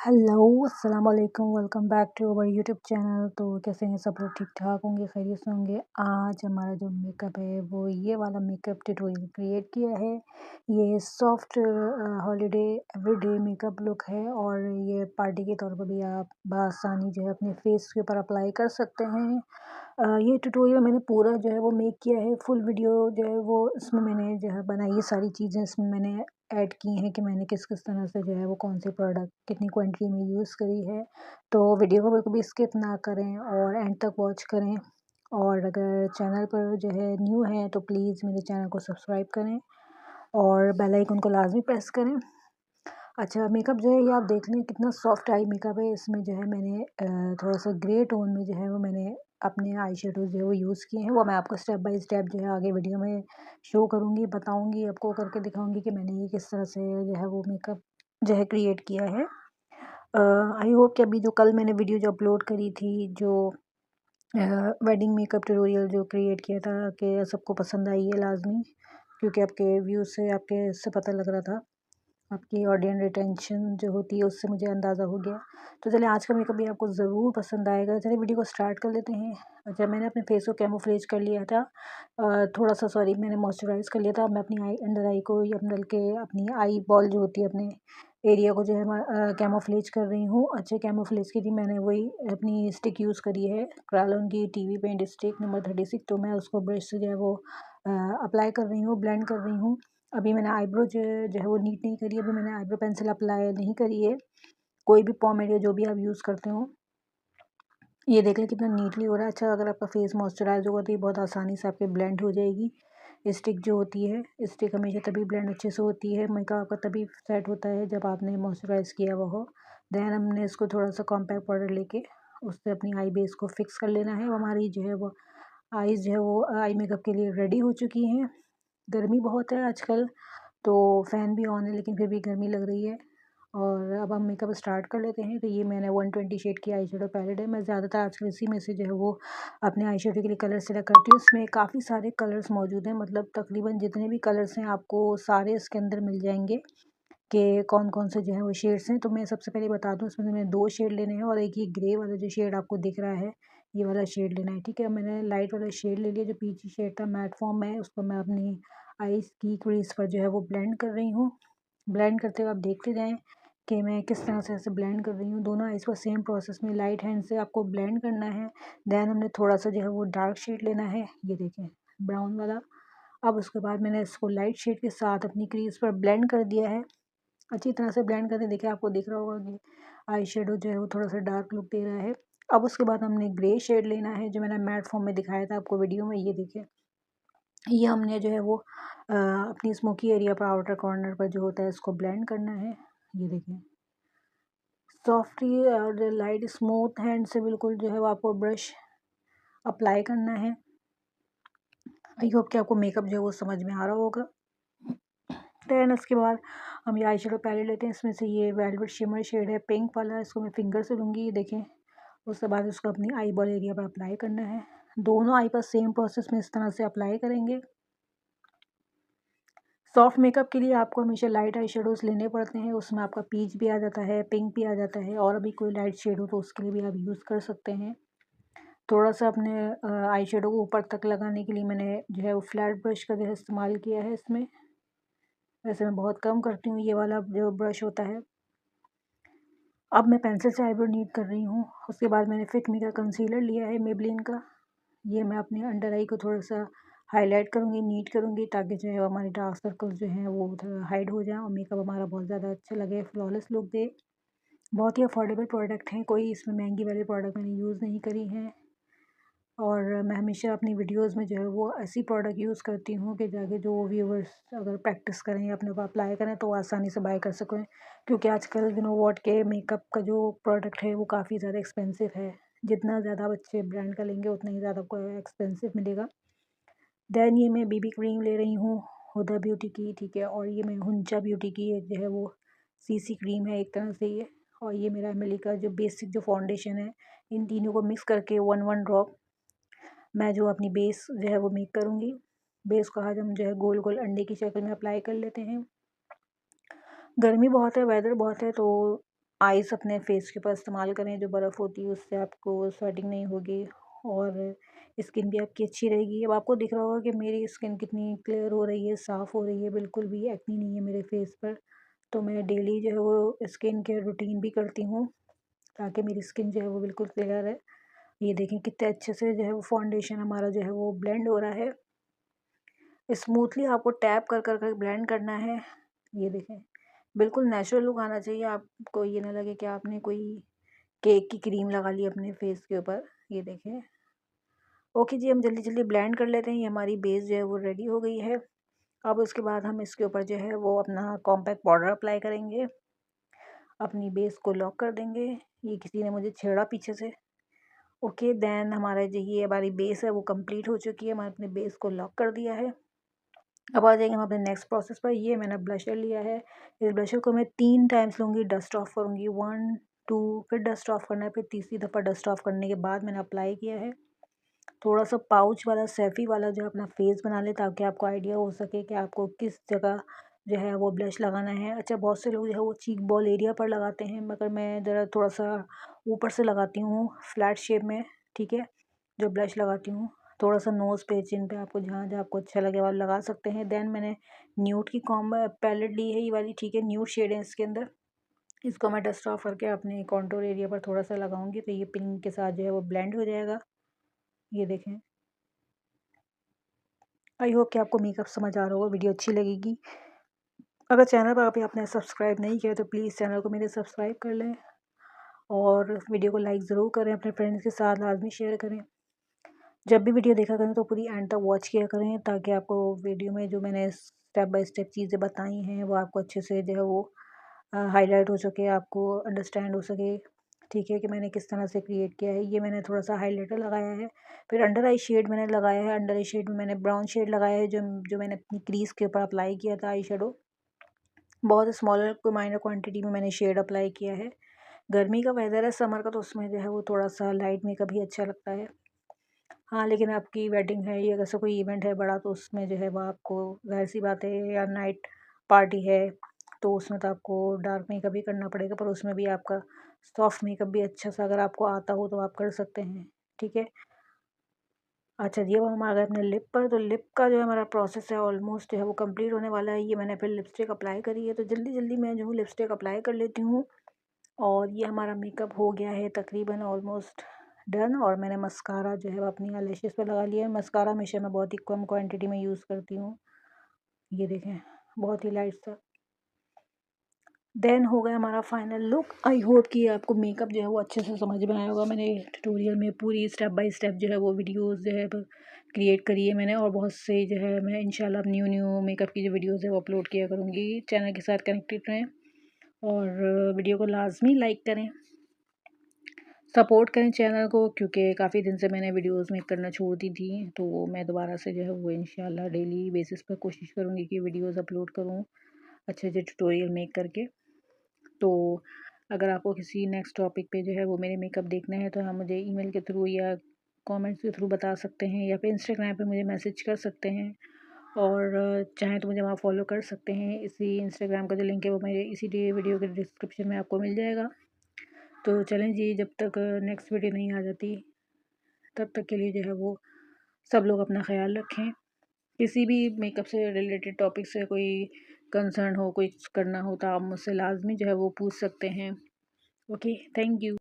Hello, अस्सलाम वालेकुम, welcome back to our YouTube channel. तो कैसे हैं सब लोग? ठीक-ठाक होंगे, खैरियत से होंगे। आज हमारा जो मेकअप है वो ये वाला मेकअप ट्यूटोरियल क्रिएट किया है। ये soft holiday everyday makeup look है और ये पार्टी के तौर पर भी आप बआसानी जो है अपने फेस के ऊपर अप्लाई कर सकते हैं। ये ट्यूटोरियल मैंने पूरा जो है वो मेक किया है, फुल वीडियो जो है वो इसमें मैंने जो है बनाई है, सारी चीज़ें इसमें मैंने ऐड की हैं कि मैंने किस-किस तरह से जो है वो कौन से प्रोडक्ट कितनी क्वांटिटी में यूज़ करी है। तो वीडियो को बिल्कुल भी स्किप ना करें और एंड तक वॉच करें। और अगर चैनल पर जो है न्यू हैं तो प्लीज़ मेरे चैनल को सब्सक्राइब करें और बेल आइकन को लाज़मी प्रेस करें। अच्छा, मेकअप जो है ये आप देख लें कितना सॉफ्ट आई मेकअप है। इसमें जो है मैंने थोड़ा-सा ग्रे टोन में जो है वो मैंने अपने आई शेडोज़ जो है वो यूज़ किए हैं। वो मैं आपको स्टेप बाय स्टेप जो है आगे वीडियो में शो करूँगी, बताऊँगी, आपको करके दिखाऊँगी कि मैंने ये किस तरह से जो है वो मेकअप जो है क्रिएट किया है। आई होप कि अभी जो कल मैंने वीडियो जो अपलोड करी थी, जो वेडिंग मेकअप ट्यूटोरियल जो क्रिएट किया था, कि सबको पसंद आई है लाज़मी, क्योंकि आपके व्यूज़ से, आपके इससे पता लग रहा था। आपकी ऑडियंस रिटेंशन जो होती है उससे मुझे अंदाज़ा हो गया। तो चलिए आज का मेकअप भी आपको ज़रूर पसंद आएगा। चलिए वीडियो को स्टार्ट कर लेते हैं। अच्छा, मैंने अपने फेस को कैमोफ्लेज कर लिया था। थोड़ा-सा सॉरी मैंने मॉइस्चराइज़ कर लिया था। अब मैं अपनी आई अंडर आई को या अपने के अपनी आई बॉल जो होती है अपने एरिया को जो है मैं कैमोफ्लेज कर रही हूँ। अच्छे कैमोफ्लेज के लिए मैंने वही अपनी स्टिक यूज़ करी है, क्रायोन की टीवी पेंट स्टिक नंबर 36। तो मैं उसको ब्रश से जो है वो अप्लाई कर रही हूँ, ब्लेंड कर रही हूँ। अभी मैंने आईब्रो जो है वो नीट नहीं करी है, अभी मैंने आईब्रो पेंसिल अप्लाई नहीं करी है। कोई भी पोमेड या जो भी आप यूज़ करते हो, ये देख लें कितना नीटली हो रहा है। अच्छा, अगर आपका फेस मॉइस्चराइज़ होगा तो ये बहुत आसानी से आपके ब्लेंड हो जाएगी। स्टिक जो होती है, स्टिक हमेशा तभी ब्लेंड अच्छे से होती है, मेकअप आपका तभी सेट होता है जब आपने मॉइस्चराइज़ किया हुआ हो। देन हमने इसको थोड़ा-सा कॉम्पैक्ट पाउडर लेके उससे अपनी आई बेस को फिक्स कर लेना है। हमारी जो है वो आईज़ जो है वो आई मेकअप के लिए रेडी हो चुकी हैं। गर्मी बहुत है आजकल, तो फ़ैन भी ऑन है लेकिन फिर भी गर्मी लग रही है। और अब हम मेकअप स्टार्ट कर लेते हैं। तो ये मैंने 120 शेड की आई शेडो पैलेट है। मैं ज़्यादातर आजकल इसी में से जो है वो अपने आई शेडो के लिए कलर सेलेक्ट करती हूँ। इसमें काफ़ी सारे कलर्स मौजूद हैं, मतलब तकरीबन जितने भी कलर्स हैं आपको सारे इसके अंदर मिल जाएंगे कि कौन-कौन से जो है वो शेड्स हैं। तो मैं सबसे पहले बता दूँ, इसमें से मैंने 2 शेड लेने हैं और एक ये ग्रे वाला जो शेड आपको दिख रहा है, ये वाला शेड लेना है, ठीक है। मैंने लाइट वाला शेड ले लिया, जो पीची शेड था मैट फॉर्म में, उसको मैं अपनी आईज़ की क्रीज़ पर जो है वो ब्लेंड कर रही हूँ। ब्लेंड करते हुए आप देखते जाएँ कि मैं किस तरह से ऐसे ब्लेंड कर रही हूँ। दोनों आईज़ को सेम प्रोसेस में लाइट हैंड से आपको ब्लेंड करना है। देन हमने थोड़ा-सा जो है वो डार्क शेड लेना है, ये देखें ब्राउन वाला। अब उसके बाद मैंने इसको लाइट शेड के साथ अपनी क्रीज़ पर ब्लेंड कर दिया है। अच्छी तरह से ब्लेंड करके देखिए, आपको दिख रहा होगा कि आई शेडो जो है वो थोड़ा-सा डार्क लुक दे रहा है। अब उसके बाद हमने ग्रे शेड लेना है, जो मैंने मैट फॉर्म में दिखाया था आपको वीडियो में, ये देखिए। ये हमने जो है वो अपनी स्मोकी एरिया पर आउटर कॉर्नर पर जो होता है इसको ब्लेंड करना है, ये देखिए। सॉफ्टली और लाइट स्मूथ हैंड से बिल्कुल जो है वो आपको ब्रश अप्लाई करना है। आई होप कि आपको मेकअप जो है वो समझ में आ रहा होगा। देन उसके बाद हम ये आई शेडो पैलेट लेते हैं। इसमें से ये वेलवेट शिमर शेड है पिंक वाला, इसको मैं फिंगर से लूँगी, ये देखें। उसके बाद इसको अपनी आई बॉल एरिया पर अप्लाई करना है। दोनों आई पर सेम प्रोसेस में इस तरह से अप्लाई करेंगे। सॉफ्ट मेकअप के लिए आपको हमेशा लाइट आई शेडोज़ लेने पड़ते हैं। उसमें आपका पीच भी आ जाता है, पिंक भी आ जाता है, और अभी कोई लाइट शेड हो तो उसके लिए भी आप यूज़ कर सकते हैं। थोड़ा-सा अपने आई शेडो को ऊपर तक लगाने के लिए मैंने जो है वो फ्लैट ब्रश का जो है इस्तेमाल किया है इसमें। वैसे मैं बहुत कम करती हूँ ये वाला जो ब्रश होता है। अब मैं पेंसिल से आईब्रो नीट कर रही हूँ। उसके बाद मैंने फिट मी का कंसीलर लिया है मेबलिन का। ये मैं अपने अंडर आई को थोड़ा-सा हाइलाइट करूँगी, नीट करूँगी, ताकि जो है हमारे डार्क सर्कल्स जो हैं वो थोड़ा हाइड हो जाएँ और मेकअप हमारा बहुत ज़्यादा अच्छा लगे, फ्लॉलेस लुक दे। बहुत ही अफोर्डेबल प्रोडक्ट हैं, कोई इसमें महंगी वाले प्रोडक्ट मैंने यूज़ नहीं करी हैं। और मैं हमेशा अपनी वीडियोज़ में जो है वो ऐसी प्रोडक्ट यूज़ करती हूँ कि जाके जो व्यूअर्स अगर प्रैक्टिस करें या अपने को अप्लाई करें तो वो आसानी से बाय कर सकें। क्योंकि आजकल यू नो व्हाट के मेकअप का जो प्रोडक्ट है वो काफ़ी ज़्यादा एक्सपेंसिव है। जितना ज़्यादा आप अच्छे ब्रांड का लेंगे उतना ही ज़्यादा आपको एक्सपेंसिव मिलेगा। देन ये मैं बीबी क्रीम ले रही हूँ हुदा ब्यूटी की, ठीक है। और ये मैं हुंचा ब्यूटी की एक जो है वो सीसी क्रीम है एक तरह से ये। और ये मेरा एमिली का जो बेसिक जो फाउंडेशन है, इन तीनों को मिक्स करके 1-1 ड्रॉप मैं जो अपनी बेस जो है वो मेक करूँगी। बेस को आज हम जो है गोल-गोल अंडे की शक्ल में अप्लाई कर लेते हैं। गर्मी बहुत है, वेदर बहुत है, तो आइस अपने फेस के ऊपर इस्तेमाल करें, जो बर्फ़ होती है उससे आपको स्वेटिंग नहीं होगी और स्किन भी आपकी अच्छी रहेगी। अब आपको दिख रहा होगा कि मेरी स्किन कितनी क्लियर हो रही है, साफ़ हो रही है, बिल्कुल भी एक्नी नहीं है मेरे फेस पर। तो मैं डेली जो है वो स्किन केयर रूटीन भी करती हूँ ताकि मेरी स्किन जो है वो बिल्कुल क्लियर है। ये देखें कितने अच्छे से जो है वो फाउंडेशन हमारा जो है वो ब्लेंड हो रहा है। स्मूथली आपको टैप कर कर कर ब्लेंड करना है। ये देखें बिल्कुल नेचुरल लुक आना चाहिए, आपको ये ना लगे कि आपने कोई केक की क्रीम लगा ली अपने फेस के ऊपर। ये देखें। ओके जी, हम जल्दी जल्दी ब्लेंड कर लेते हैं। ये हमारी बेस जो है वो रेडी हो गई है। अब उसके बाद हम इसके ऊपर जो है वो अपना कॉम्पैक्ट पाउडर अप्लाई करेंगे, अपनी बेस को लॉक कर देंगे। ये किसी ने मुझे छेड़ा पीछे से। ओके देन हमारा जो ये हमारी बेस है वो कंप्लीट हो चुकी है, हमने अपने बेस को लॉक कर दिया है। अब आ जाएंगे हम अपने नेक्स्ट प्रोसेस पर। ये मैंने ब्लशर लिया है, इस ब्लशर को मैं 3 टाइम्स लूँगी, डस्ट ऑफ करूँगी 1 2, फिर डस्ट ऑफ करना है, फिर तीसरी दफ़ा डस्ट ऑफ करने के बाद मैंने अप्लाई किया है। थोड़ा सा पाउच वाला सेफ़ी वाला जो है अपना फेस बना ले ताकि आपको आइडिया हो सके कि आपको किस जगह जो है वो ब्लश लगाना है। अच्छा बहुत से लोग जो है वो चीक बॉल एरिया पर लगाते हैं, मगर मैं ज़रा थोड़ा सा ऊपर से लगाती हूँ फ्लैट शेप में, ठीक है, जो ब्लश लगाती हूँ। थोड़ा सा नोज़ पे, चिन पे, आपको जहाँ जहाँ आपको अच्छा लगे आप लगा सकते हैं। देन मैंने न्यूड की पैलेट ली है ये वाली, ठीक है, न्यूड शेड है इसके अंदर। इसको मैं डस्ट ऑफ करके अपने कॉन्टूर एरिया पर थोड़ा सा लगाऊंगी तो ये पिंक के साथ जो है वो ब्लेंड हो जाएगा। ये देखें। आई होप कि आपको मेकअप समझ आ रहा होगा, वीडियो अच्छी लगेगी। अगर चैनल पर अभी आपने सब्सक्राइब नहीं किया तो प्लीज़ चैनल को मेरे सब्सक्राइब कर लें और वीडियो को लाइक ज़रूर करें, अपने फ्रेंड्स के साथ लाजमी शेयर करें। जब भी वीडियो देखा करें तो पूरी एंड तक वॉच किया करें ताकि आपको वीडियो में जो मैंने स्टेप बाय स्टेप चीज़ें बताई हैं वो आपको अच्छे से जो है वो हाईलाइट हो सके, आपको अंडरस्टैंड हो सके, ठीक है, कि मैंने किस तरह से क्रिएट किया है। ये मैंने थोड़ा सा हाइलाइटर लगाया है, फिर अंडर आई शेड मैंने लगाया है। अंडर आई शेड में मैंने ब्राउन शेड लगाया है जो जो मैंने अपनी क्रीज के ऊपर अप्लाई किया था आई शेडो। बहुत स्मॉलर को माइनर क्वांटिटी में मैंने शेड अप्लाई किया है। गर्मी का वेदर है, समर का, तो उसमें जो है वो थोड़ा सा लाइट मेकअप ही अच्छा लगता है। हाँ लेकिन आपकी वेडिंग है या ऐसा कोई इवेंट है बड़ा तो उसमें जो है वो आपको ज़ाहिर सी बात है, या नाइट पार्टी है तो उसमें तो आपको डार्क मेकअप ही करना पड़ेगा, पर उसमें भी आपका सॉफ्ट मेकअप भी अच्छा सा अगर आपको आता हो तो आप कर सकते हैं, ठीक है। अच्छा जी, अब हम आ गए अपने लिप पर। तो लिप का जो है हमारा प्रोसेस है ऑलमोस्ट जो है वो कंप्लीट होने वाला है। ये मैंने फिर लिपस्टिक अप्लाई करी है तो जल्दी जल्दी मैं जो हूँ लिपस्टिक अप्लाई कर लेती हूँ और ये हमारा मेकअप हो गया है तकरीबन ऑलमोस्ट डन। और मैंने मस्कारा जो है वो अपनी आईलैशेस पे लगा लिया है। मस्कारा हमेशा मैं बहुत ही कम क्वांटिटी में यूज़ करती हूँ। ये देखें बहुत ही लाइट सा। देन हो गया हमारा फाइनल लुक। आई होप कि आपको मेकअप जो है वो अच्छे से समझ में आया होगा। मैंने ट्यूटोरियल में पूरी स्टेप बाय स्टेप जो है वो वीडियोस जो है क्रिएट करी है मैंने, और बहुत से जो है मैं इंशाल्लाह न्यू न्यू मेकअप की जो वीडियोस है वो अपलोड किया करूँगी। चैनल के साथ कनेक्टेड रहें और वीडियो को लाजमी लाइक करें, सपोर्ट करें चैनल को, क्योंकि काफ़ी दिन से मैंने वीडियोस मेक करना छोड़ दी थी। तो मैं दोबारा से जो है वो इंशाल्लाह डेली बेसिस पर कोशिश करूँगी कि वीडियोस अपलोड करूँ अच्छे अच्छे ट्यूटोरियल मेक करके। तो अगर आपको किसी नेक्स्ट टॉपिक पे जो है वो मेरे मेकअप देखना है तो आप मुझे ईमेल के थ्रू या कमेंट्स के थ्रू बता सकते हैं, या फिर इंस्टाग्राम पे मुझे मैसेज कर सकते हैं। और चाहें तो मुझे वहाँ फॉलो कर सकते हैं। इसी इंस्टाग्राम का जो लिंक है वो मेरे इसी वीडियो के डिस्क्रिप्शन में आपको मिल जाएगा। तो चलें जी, जब तक नेक्स्ट वीडियो नहीं आ जाती तब तक के लिए जो है वो सब लोग अपना ख्याल रखें। किसी भी मेकअप से रिलेटेड टॉपिक से कोई कंसर्न हो, कोई करना हो तो आप मुझसे लाजमी जो है वो पूछ सकते हैं। Okay, thank you.